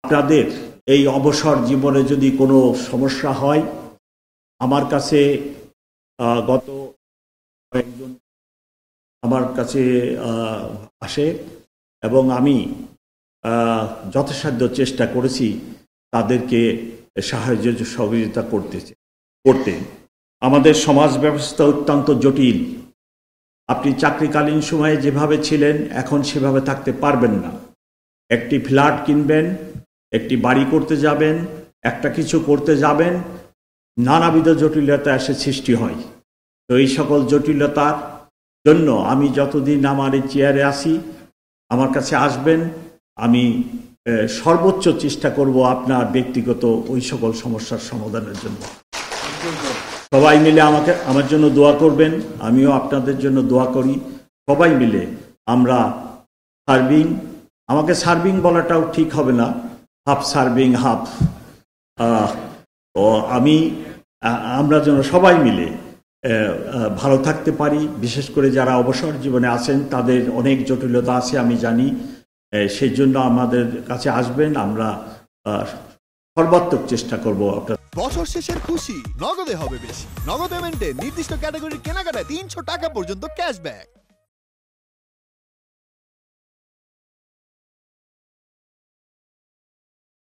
আপনাদের এই অবসর জীবনে যদি কোনো সমস্যা হয়, আমার কাছে গত কয়েকজন আমার কাছে আসে এবং আমি যথাসাধ্য চেষ্টা করেছি তাদেরকে সাহায্য সহযোগিতা করতে। আমাদের সমাজ ব্যবস্থা অত্যন্ত জটিল। আপনি চাকরিকালীন সময়ে যেভাবে ছিলেন এখন সেভাবে থাকতে পারবেন না। একটি ফ্ল্যাট কিনবেন, একটি বাড়ি করতে যাবেন, একটা কিছু করতে যাবেন, নানাবিধ জটিলতা এসে সৃষ্টি হয়। তো এই সকল জটিলতার জন্য আমি যতদিন আমার এই চেয়ারে আসি, আমার কাছে আসবেন, আমি সর্বোচ্চ চেষ্টা করব আপনার ব্যক্তিগত ওই সকল সমস্যার সমাধানের জন্য। সবাই মিলে আমার জন্য দোয়া করবেন, আমিও আপনাদের জন্য দোয়া করি। সবাই মিলে আমরা আমাকে সার্ভিং বলাটাও ঠিক হবে না, হাফ সার্ভিং হাফ। তো আমরা যেন সবাই মিলে ভালো থাকতে পারি। বিশেষ করে যারা অবসর জীবনে আছেন তাদের অনেক জটিলতা আছে আমি জানি, সেই জন্য আমাদের কাছে আসবেন, আমরা সর্বাত্মক চেষ্টা করব। আপনার বছর শেষের খুশি নগদে হবে বেশি। নগদ পেমেন্টে নির্দিষ্ট ক্যাটাগরির কেনাকাটায় 300 টাকা পর্যন্ত ক্যাশব্যাক।